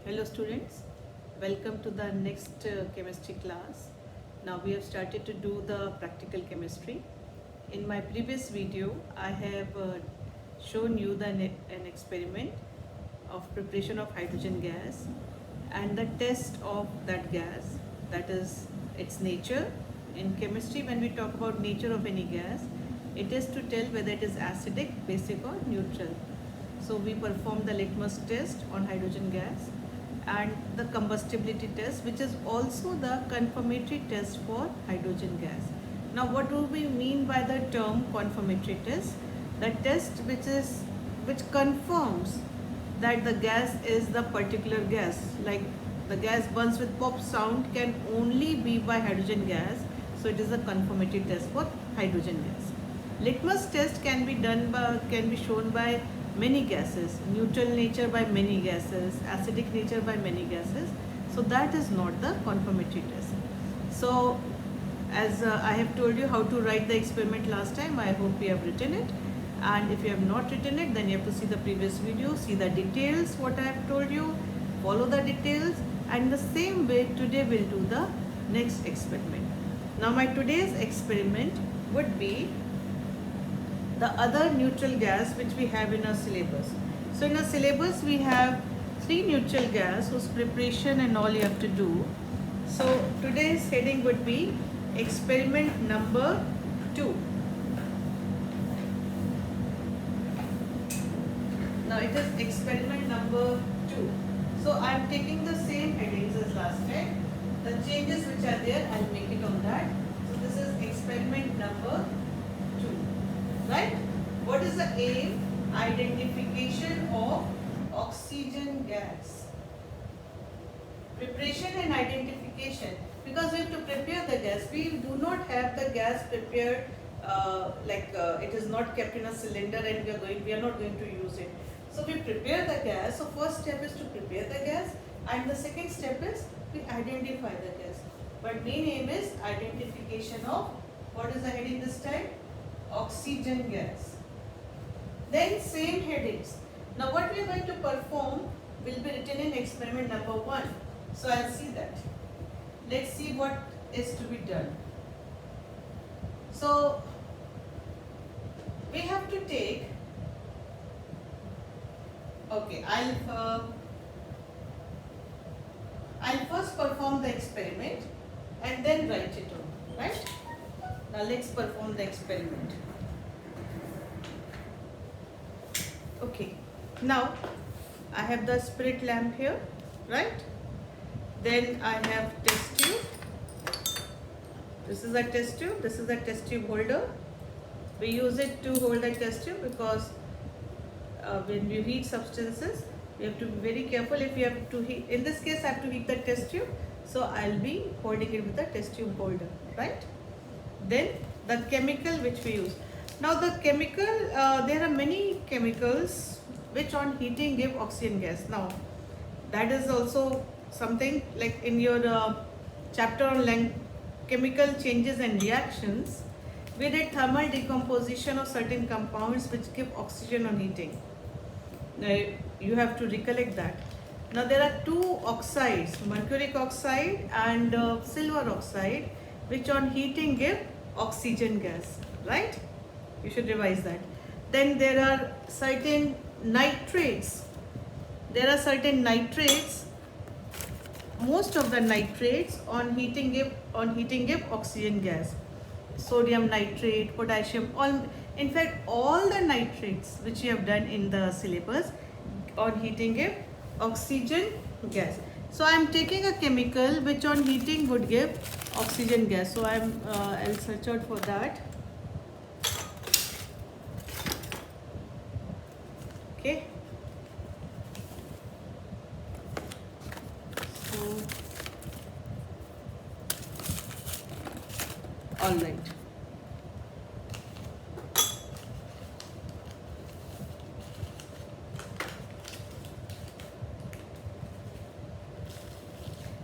Hello students, welcome to the next chemistry class. Now we have started to do the practical chemistry. In my previous video, I have shown you an experiment of preparation of hydrogen gas and the test of that gas, that is its nature. In chemistry, when we talk about nature of any gas, it is to tell whether it is acidic, basic or neutral. So we perform the litmus test on hydrogen gas and the combustibility test, which is also the confirmatory test for hydrogen gas. Now what do we mean by the term confirmatory test? The test which confirms that the gas is the particular gas, like the gas burns with pop sound can only be by hydrogen gas, so it is a confirmatory test for hydrogen gas. Litmus test can be shown by many gases, neutral nature by many gases, acidic nature by many gases. So that is not the confirmatory test. So as I have told you how to write the experiment last time, I hope you have written it. And if you have not written it, then you have to see the previous video, see the details, what I have told you, follow the details, and the same way today we'll do the next experiment. Now my today's experiment would be the other neutral gas which we have in our syllabus. So in our syllabus we have 3 neutral gas whose preparation and all you have to do. So today's heading would be experiment number 2. Now it is experiment number 2. So I am taking the same headings as last time. The changes which are there, I will make it on that. So this is experiment number 2. Right? What is the aim? Identification of oxygen gas. Preparation and identification. Because we have to prepare the gas. We do not have the gas prepared it is not kept in a cylinder and we are not going to use it. So we prepare the gas. So first step is to prepare the gas and the second step is we identify the gas. But main aim is identification of, what is the heading this time? Oxygen gas. Then same headings. Now what we are going to perform will be written in experiment number 1. So I'll see that. Let's see what is to be done. So we have to take, okay, I'll first perform the experiment and then write it on, right? Now let's perform the experiment. Okay, now I have the spirit lamp here, right? Then I have test tube. This is a test tube, this is a test tube holder. We use it to hold the test tube because when we heat substances, we have to be very careful. If you have to heat, in this case I have to heat the test tube, so I'll be holding it with the test tube holder, right? Then the chemical which we use. Now the chemical, there are many chemicals which on heating give oxygen gas. Now that is also something like in your chapter on chemical changes and reactions, we did thermal decomposition of certain compounds which give oxygen on heating. Now you have to recollect that. Now there are 2 oxides, mercuric oxide and silver oxide, which on heating give oxygen gas, right? You should revise that. Then there are certain nitrates. There are certain nitrates. Most of the nitrates on heating give oxygen gas. Sodium nitrate, potassium, in fact all the nitrates which you have done in the syllabus on heating give oxygen gas. So I am taking a chemical which on heating would give oxygen gas. So I'll search out for that. Okay. So all right.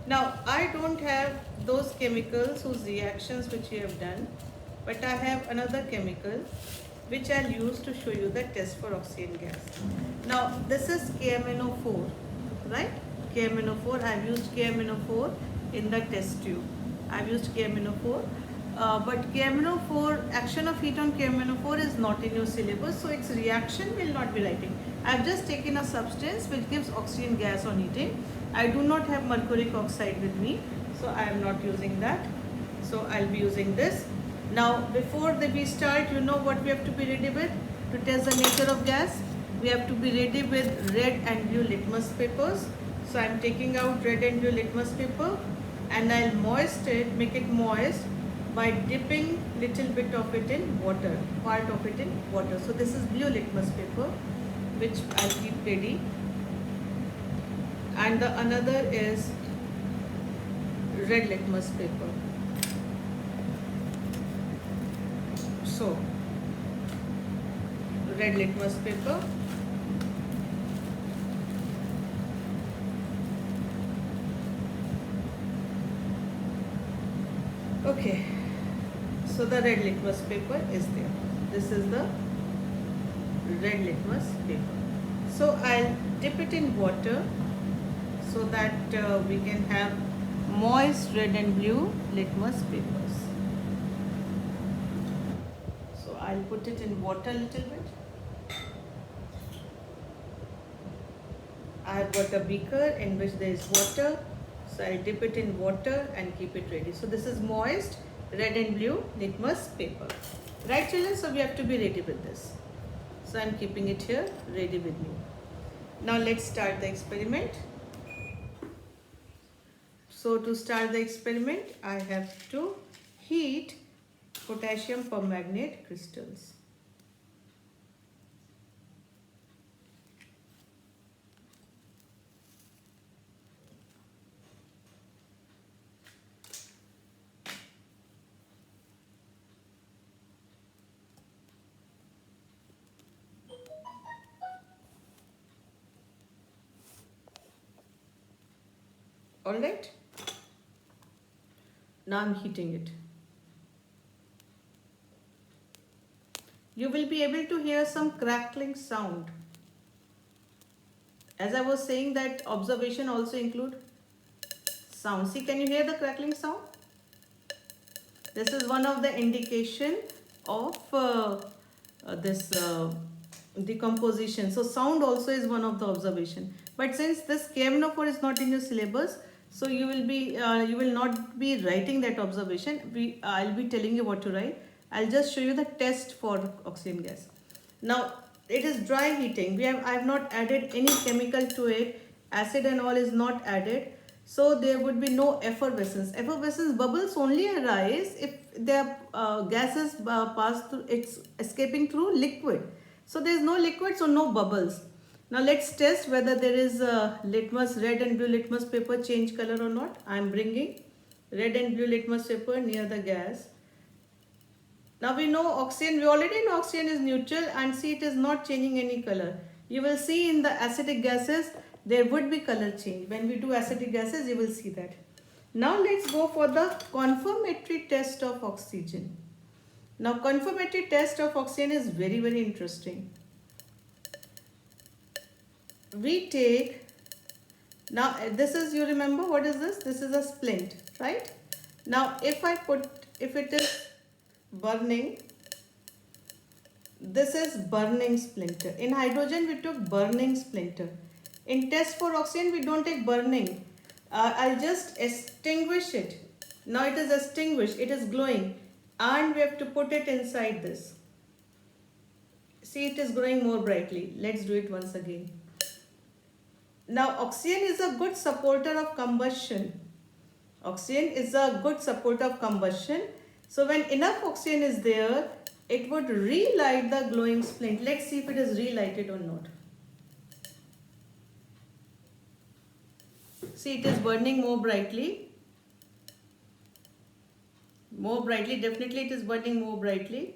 Now I don't have those chemicals whose reactions which you have done, but I have another chemical which I'll use to show you the test for oxygen gas. Now this is KMNO4, right? KMnO4. I've used KMnO4 in the test tube. I've used KMnO4. But KMnO4, action of heat on KMnO4 is not in your syllabus, so its reaction will not be writing. I've just taken a substance which gives oxygen gas on heating. I do not have mercuric oxide with me, so I am not using that. So I'll be using this. Now before we start, you know what we have to be ready with to test the nature of gas? We have to be ready with red and blue litmus papers. So I'm taking out red and blue litmus paper and I'll make it moist by dipping little bit of it in water, part of it in water. So this is blue litmus paper which I'll keep ready, and the another is red litmus paper. So red litmus paper, okay, so the red litmus paper is there. This is the red litmus paper. So I'll dip it in water so that we can have moist red and blue litmus papers. So I'll put it in water a little bit. I have got a beaker in which there is water. So I'll dip it in water and keep it ready. So this is moist red and blue litmus paper. Right children, so we have to be ready with this. So I'm keeping it here ready with me. Now let's start the experiment. So to start the experiment, I have to heat potassium permanganate crystals. Alright, now I'm heating it. You will be able to hear some crackling sound. As I was saying that observation also include sound. See, can you hear the crackling sound? This is one of the indication of this decomposition. So sound also is one of the observation. But since this KMnO4 is not in your syllabus, so you will not be writing that observation. I'll be telling you what to write. I'll just show you the test for oxygen gas. Now it is dry heating. I have not added any chemical to it. Acid and all is not added. So there would be no effervescence. Effervescence bubbles only arise if the gases pass through, it's escaping through liquid. So there is no liquid, so no bubbles. Now let's test whether there is litmus, red and blue litmus paper change color or not. I am bringing red and blue litmus paper near the gas. Now we know oxygen, we already know oxygen is neutral, and see it is not changing any color. You will see in the acidic gases there would be color change. When we do acidic gases, you will see that. Now let's go for the confirmatory test of oxygen. Now confirmatory test of oxygen is very, very interesting. We take, now this is, you remember what is this? This is a splint, right? Now if it is burning, this is burning splinter. In hydrogen we took burning splinter. In test for oxygen we don't take burning. I'll just extinguish it. Now it is extinguished, it is glowing, and we have to put it inside this. See, it is glowing more brightly. Let's do it once again. Now oxygen is a good supporter of combustion. Oxygen is a good supporter of combustion. So when enough oxygen is there, it would relight the glowing splint. Let's see if it is relighted or not. See, it is burning more brightly. More brightly, definitely it is burning more brightly.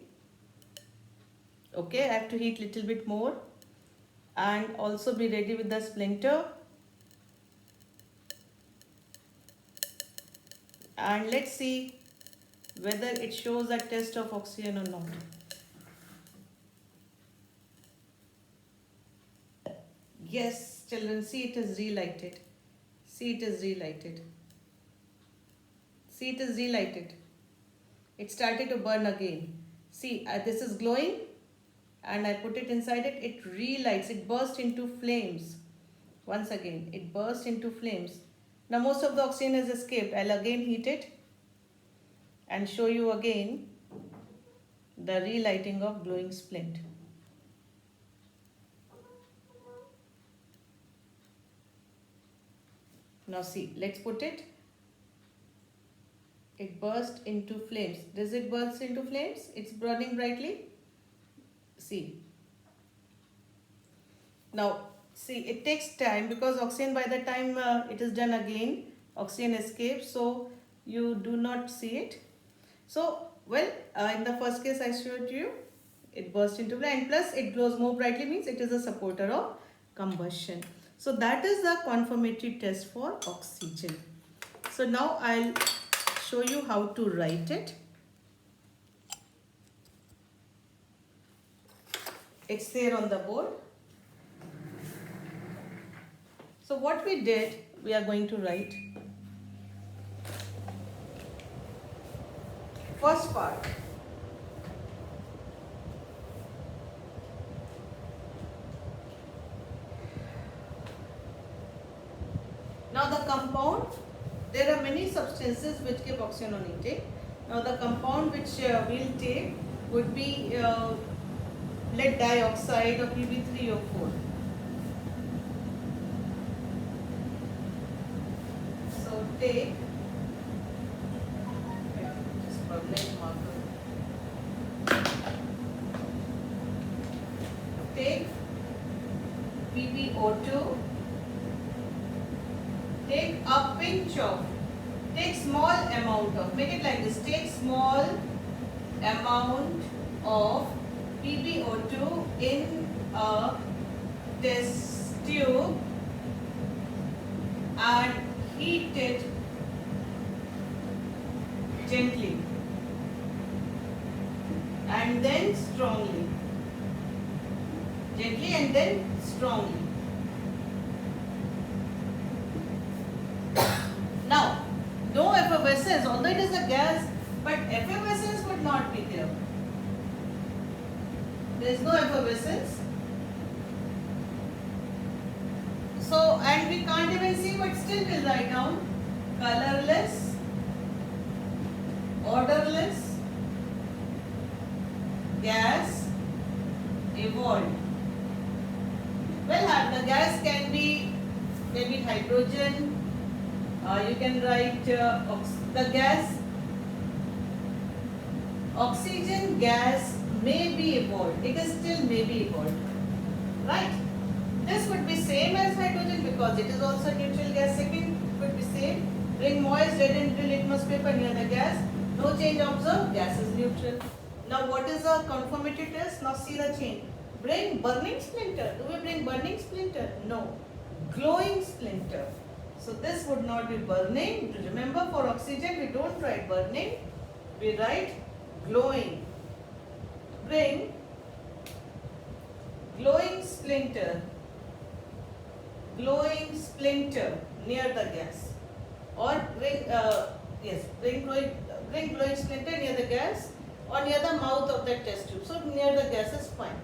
Okay, I have to heat little bit more and also be ready with the splinter. And let's see whether it shows a test of oxygen or not. Yes, children, see, it is relighted. See, it is relighted. See, it is relighted. It started to burn again. See, this is glowing and I put it inside it. It relights. It burst into flames. Once again, it burst into flames. Now most of the oxygen has escaped. I'll again heat it and show you again the relighting of glowing splint. Now see, let's put it. It burst into flames. Does it burst into flames? It's burning brightly. See. Now, see, it takes time because oxygen, by the time it is done again, oxygen escapes, so you do not see it. So, well, in the first case I showed you, it burst into flame, and plus it glows more brightly, means it is a supporter of combustion. So that is the confirmatory test for oxygen. So now I'll show you how to write it. It's there on the board. So what we did, we are going to write. First part. Now the compound, there are many substances which give oxygen on intake. Now the compound which we'll take would be lead dioxide or Pb3O4. So take, just permanent marker. Take PbO2. Take a pinch of, take small amount of, make it like this, take small amount of PbO2 in a test tube and heat it gently and then strongly. Gently and then strongly. Now, no effervescence, although it is a gas, but effervescence would not be there. There is no effervescence. So, and we can't even see, but still we'll write down colorless, odorless gas evolved. Well, the gas can be maybe hydrogen. You can write the gas, oxygen gas may be evolved. It is still may be evolved, right? This would be same as hydrogen because it is also neutral gas. Second would be same. Bring moist red and blue litmus paper near the gas. No change observed. Gas is neutral. Now what is a conformity test? Now see the change. Bring burning splinter. Do we bring burning splinter? No. Glowing splinter. So this would not be burning. Remember, for oxygen we don't write burning, we write glowing. Bring glowing splinter near the gas, or bring bring glowing splinter near the gas or near the mouth of the test tube. So near the gas is fine.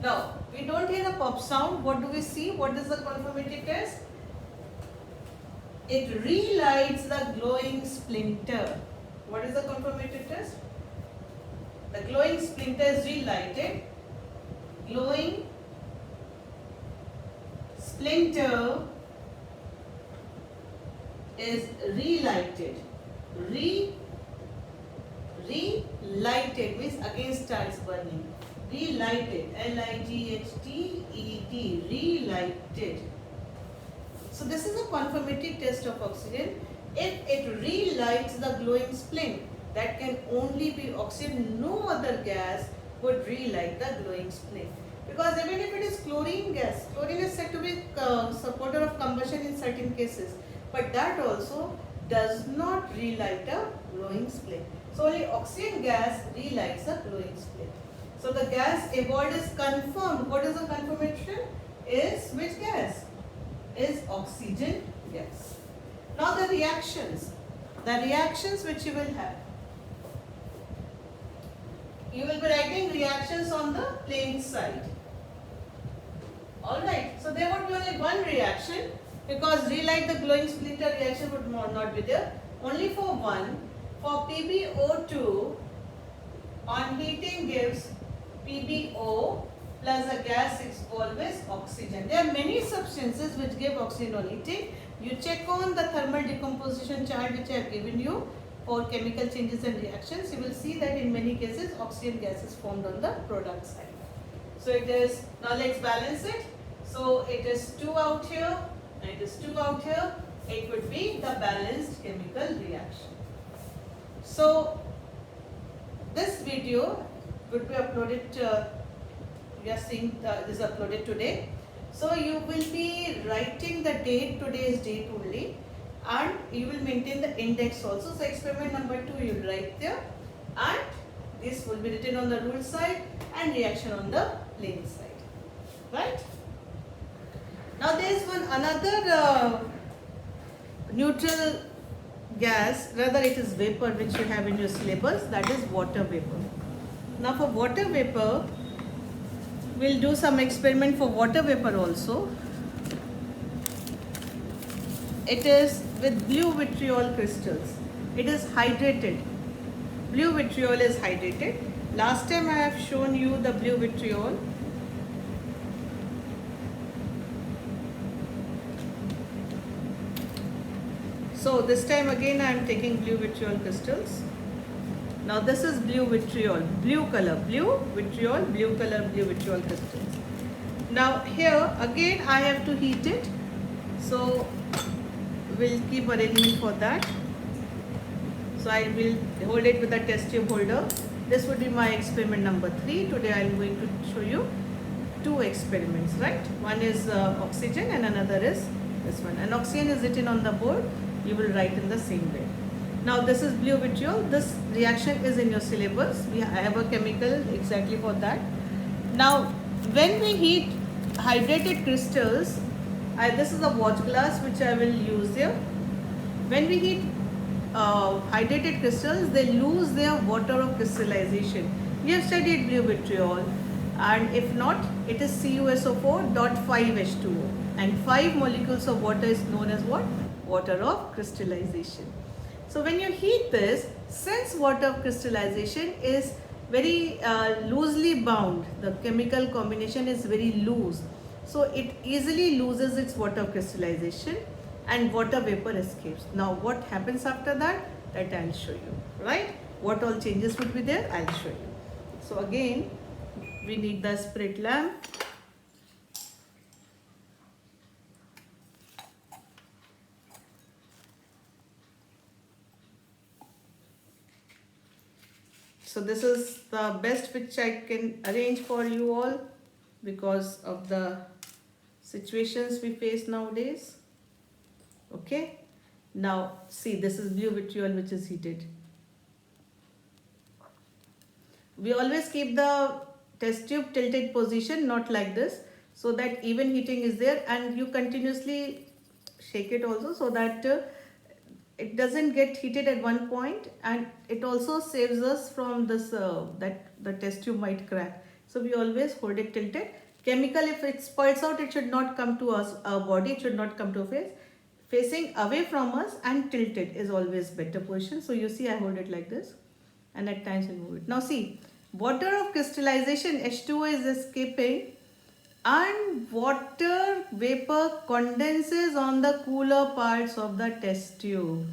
Now we don't hear a pop sound. What do we see? What is the conformity test? It relights the glowing splinter. What is the conformity test? The glowing splinter is relighted. Glowing splinter is relighted. Relighted means again starts burning. Relighted. L-I-G-H-T-E-D. Relighted. So this is a conformity test of oxygen. If it relights the glowing splint, that can only be oxygen. No other gas would relight the glowing splint. Because even if it is chlorine gas, chlorine is said to be supporter of combustion in certain cases. But that also does not relight a glowing splint. So only oxygen gas relights a glowing splint. So the gas evolved is confirmed. What is the confirmation? Is which gas? Is oxygen gas. Now the reactions which you will have. You will be writing reactions on the plane side. Alright, so there would be only one reaction because relight the glowing splinter reaction would not be there. Only for one. For PbO2 on heating gives PbO plus a gas is always oxygen. There are many substances which give oxygen on heating. You check on the thermal decomposition chart which I have given you for chemical changes and reactions. You will see that in many cases oxygen gas is formed on the product side. So it is, now let's balance it. So it is 2 out here and it is 2 out here. It would be the balanced chemical reaction. So this video would be uploaded, we are seeing this is uploaded today. So you will be writing the date, today's date only, and you will maintain the index also. So experiment number 2 you will write there, and this will be written on the rule side and reaction on the plane side, right? Now there is one another neutral gas, rather it is vapor which you have in your syllabus, that is water vapor. Now for water vapor, we'll do some experiment for water vapor also. It is with blue vitriol crystals. It is hydrated. Blue vitriol is hydrated. Last time I have shown you the blue vitriol. So this time again I am taking blue vitriol crystals. Now this is blue vitriol, blue color, blue vitriol, blue color, blue vitriol crystals. Now here again I have to heat it. So we'll keep arrangement for that. So I will hold it with a test tube holder. This would be my experiment number 3. Today I am going to show you 2 experiments, right? One is oxygen and another is this one. And oxygen is written on the board. You will write in the same way. Now this is blue vitriol. This reaction is in your syllabus. I have a chemical exactly for that. Now when we heat hydrated crystals, this is a watch glass which I will use here. When we heat hydrated crystals, they lose their water of crystallization. We have studied blue vitriol, and if not, it is CuSO4.5H2O, and 5 molecules of water is known as what? Water of crystallization. So when you heat this, since water of crystallization is very loosely bound, the chemical combination is very loose, so it easily loses its water of crystallization and water vapor escapes. Now what happens after that? That I'll show you, right? What all changes would be there? I'll show you. So again, we need the spirit lamp. So this is the best which I can arrange for you all because of the situations we face nowadays. Okay, now see, this is blue vitriol which is heated. We always keep the test tube tilted position, not like this, so that even heating is there, and you continuously shake it also so that it doesn't get heated at one point, and it also saves us from this that the test tube might crack. So we always hold it tilted. Chemical, if it spurts out, it should not come to us, our body, it should not come to our face. Facing away from us and tilted is always better position. So you see I hold it like this, and at times I move it. Now see, water of crystallization H2O is escaping and water vapor condenses on the cooler parts of the test tube.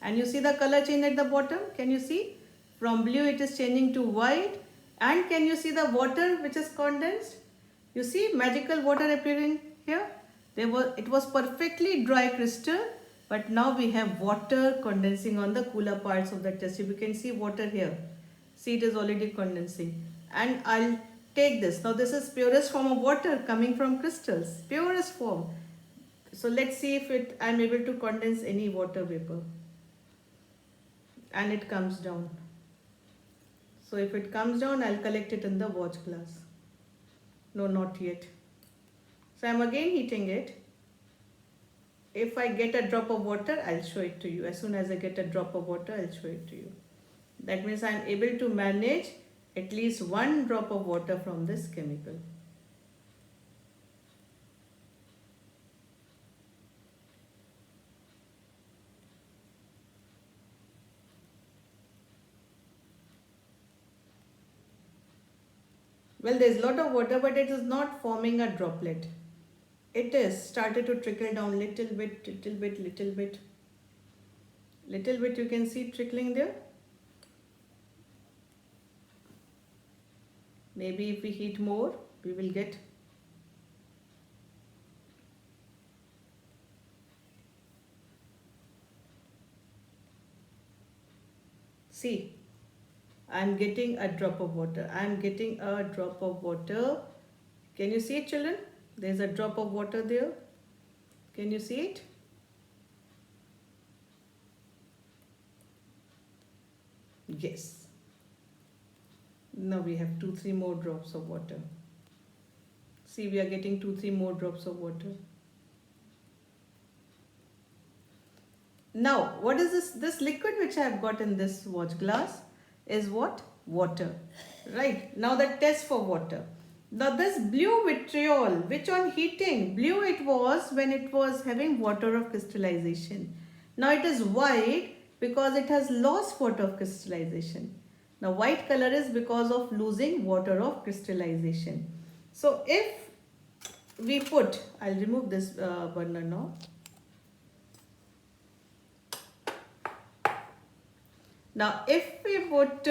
And you see the color change at the bottom? Can you see? From blue it is changing to white. And can you see the water which is condensed? You see magical water appearing here? It was perfectly dry crystal, but now we have water condensing on the cooler parts of the test tube. You can see water here. See, it is already condensing. And I'll take this. Now this is purest form of water coming from crystals. Purest form. So let's see if I'm able to condense any water vapor. And it comes down. So if it comes down, I'll collect it in the watch glass. No, not yet. So I'm again heating it. If I get a drop of water, I'll show it to you. As soon as I get a drop of water, I'll show it to you. That means I'm able to manage at least one drop of water from this chemical. Well, there's a lot of water, but it is not forming a droplet. It is started to trickle down little bit, little bit, little bit. Little bit you can see trickling there. Maybe if we heat more, we will get. See, I'm getting a drop of water. I'm getting a drop of water. Can you see it, children? There's a drop of water there. Can you see it? Yes. Now we have 2-3 more drops of water. See, we are getting 2-3 more drops of water. Now, what is this? This liquid which I have got in this watch glass is what? Water. Right. Now the test for water. Now this blue vitriol, which on heating, blue it was when it was having water of crystallization. Now it is white because it has lost water of crystallization. Now white color is because of losing water of crystallization. So if we put, I'll remove this burner now. Now if we put,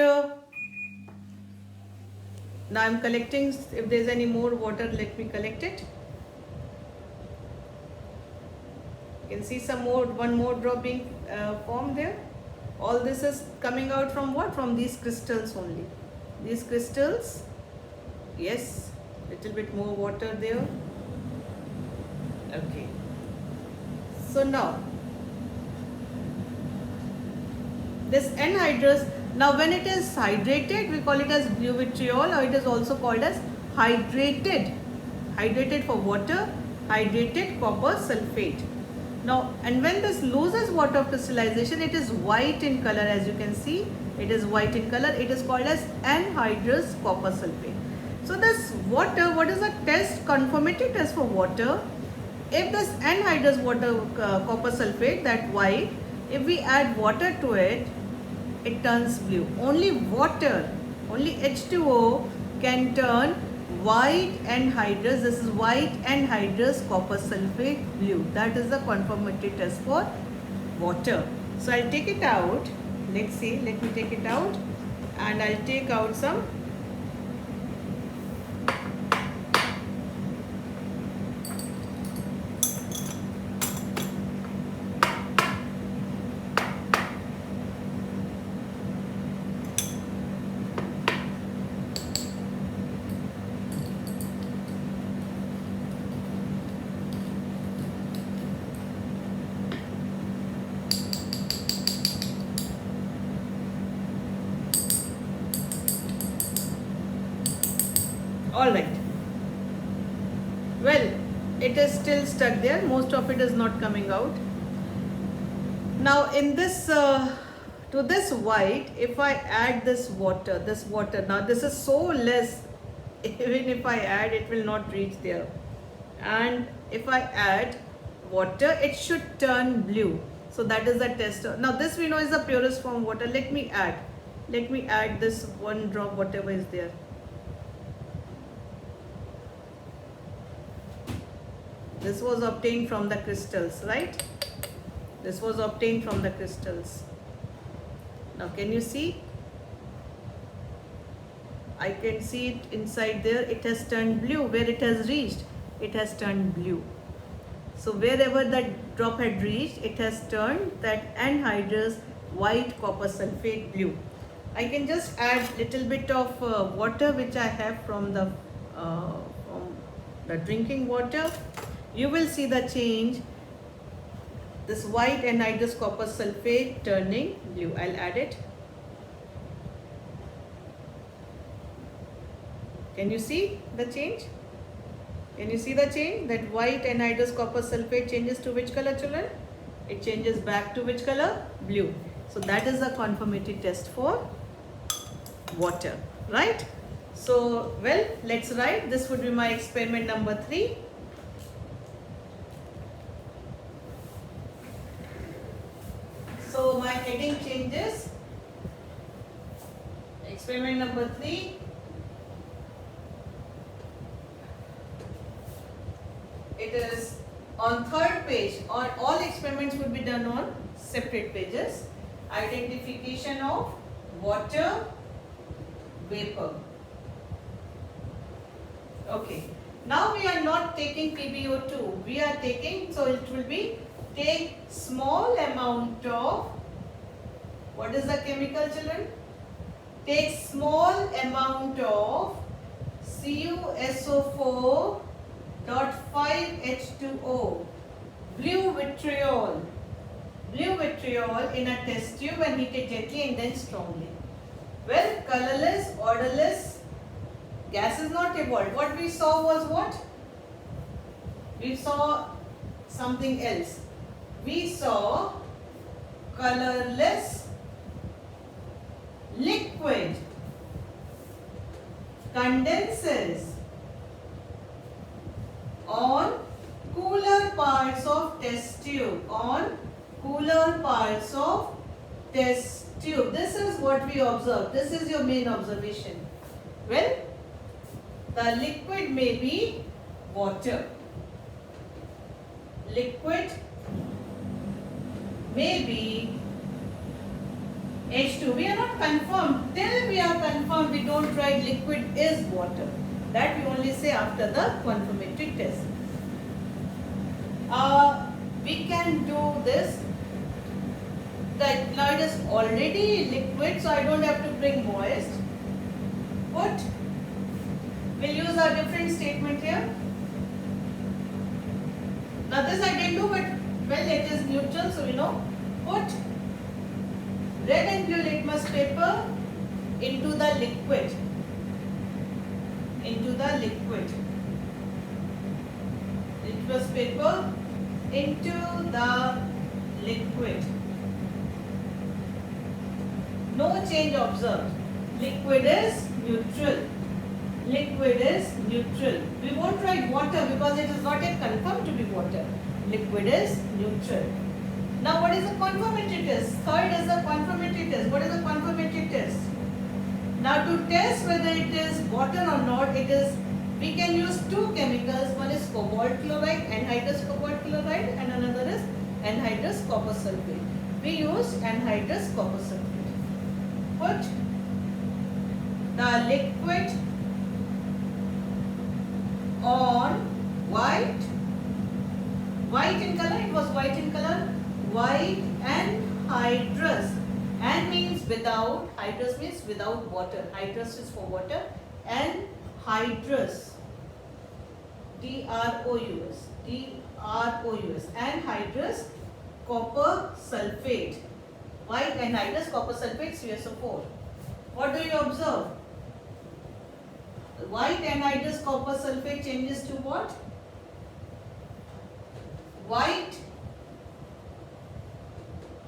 now I'm collecting, if there's any more water, let me collect it. You can see some more, one more drop being formed there. All this is coming out from what? From these crystals only. These crystals, yes, little bit more water there. Okay. So now, this anhydrous, now when it is hydrated, we call it as blue vitriol, or it is also called as hydrated. Hydrated for water, hydrated copper sulfate. Now, and when this loses water of crystallization, it is white in color, as you can see. It is white in color. It is called as anhydrous copper sulfate. So this water, what is a test, conformity test for water? If this anhydrous water, copper sulfate, that white, if we add water to it, it turns blue. Only water, only H2O can turn white anhydrous, this is white anhydrous copper sulfate blue. That is the conformity test for water. So I'll take it out. Let's see, let me take it out, and I'll take out some Alright. Well, it is still stuck there. Most of it is not coming out. Now in this, to this white, if I add this water, now this is so less, even if I add, it will not reach there. And if I add water, it should turn blue. So that is the test. Now this we know is the purest form of water. Let me add this one drop, whatever is there. This was obtained from the crystals, right? This was obtained from the crystals. Now can you see? I can see it inside there. It has turned blue. Where it has reached, it has turned blue. So wherever that drop had reached, it has turned that anhydrous white copper sulfate blue. I can just add little bit of water which I have from the drinking water. You will see the change. This white anhydrous copper sulfate turning blue. I'll add it. Can you see the change? Can you see the change? That white anhydrous copper sulfate changes to which color, children? It changes back to which color? Blue. So that is the conformity test for water, right? So, well, let's write. This would be my experiment number 3. So my heading changes. Experiment number 3. It is on 3rd page. On all experiments would be done on separate pages. Identification of water vapor. Okay. Now we are not taking PbO2. We are taking, so it will be take small amount of, what is the chemical, children? Take small amount of CuSO4.5H2O, blue vitriol in a test tube and heated gently and then strongly. Well, colorless, odorless, gas is not evolved. What we saw was what? We saw something else. We saw colorless liquid condenses on cooler parts of test tube. This is what we observed. This is your main observation. Well, the liquid may be water. Liquid may be H2. We are not confirmed. Till we are confirmed, we don't write liquid is water. That we only say after the confirmatory test. We can do this. Now it is already liquid, so I don't have to bring moist. Put. We'll use a different statement here. Now this I didn't do, but well, it is neutral, so you know. Put red and blue litmus paper into the liquid. Litmus paper into the liquid. No change observed. Liquid is neutral. We won't write water because it is not yet confirmed to be water. Liquid is neutral. Now what is the confirmatory test? 3rd is the confirmatory test. What is the confirmatory test? Now to test whether it is water or not, we can use 2 chemicals. One is cobalt chloride, anhydrous cobalt chloride, and another is anhydrous copper sulfate. We use anhydrous copper sulfate. Put the liquid on white in color, it was white in color, white anhydrous. And means without, hydrous means without water. Hydrous is for water. Anhydrous, D-R-O-U-S, anhydrous copper sulfate. White anhydrous copper sulfate, CuSO4. What do you observe? White anhydrous copper sulfate changes to what? White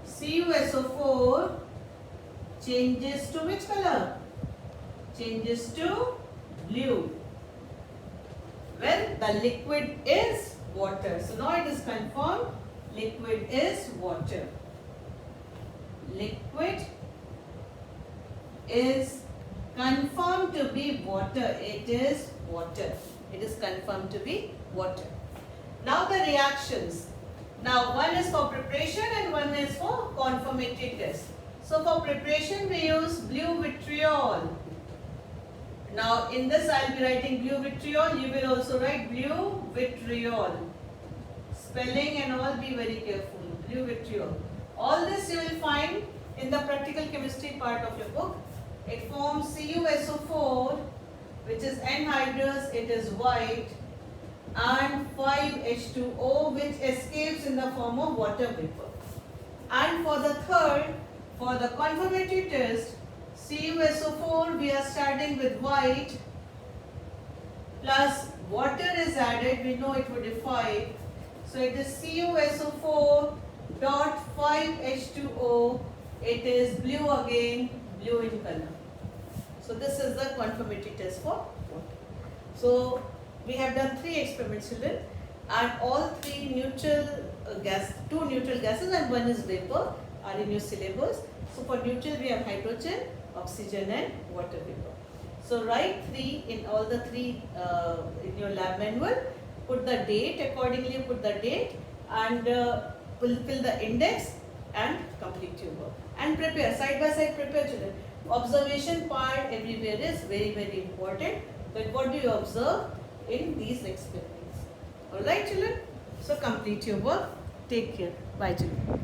CuSO4 changes to which color? Changes to blue. Well, the liquid is water. So now it is confirmed. Liquid is water. Liquid is confirmed to be water. It is water. It is confirmed to be water. Now the reactions. Now one is for preparation and one is for confirmatory test. So for preparation we use blue vitriol. Now in this I will be writing blue vitriol. You will also write blue vitriol. Spelling and all, be very careful. Blue vitriol. All this you will find in the practical chemistry part of your book. It forms CuSO4, which is anhydrous, it is white, and 5H2O, which escapes in the form of water vapor. And for the third, for the confirmatory test, CuSO4, we are starting with white plus water is added, we know it would be 5. So it is CuSO4 dot 5H2O. It is blue again, blue in color. So this is the conformity test for water. So we have done 3 experiments, children, and all 3 neutral gas, 2 neutral gases and 1 is vapor are in your syllabus. So for neutral we have hydrogen, oxygen and water vapor. So write 3 in all the 3 in your lab manual. Put the date accordingly, put the date and fill the index and complete your work. And prepare, side by side prepare, children. Observation part everywhere is very important. But what do you observe in these experiments? Alright children? So complete your work. Take care. Bye children.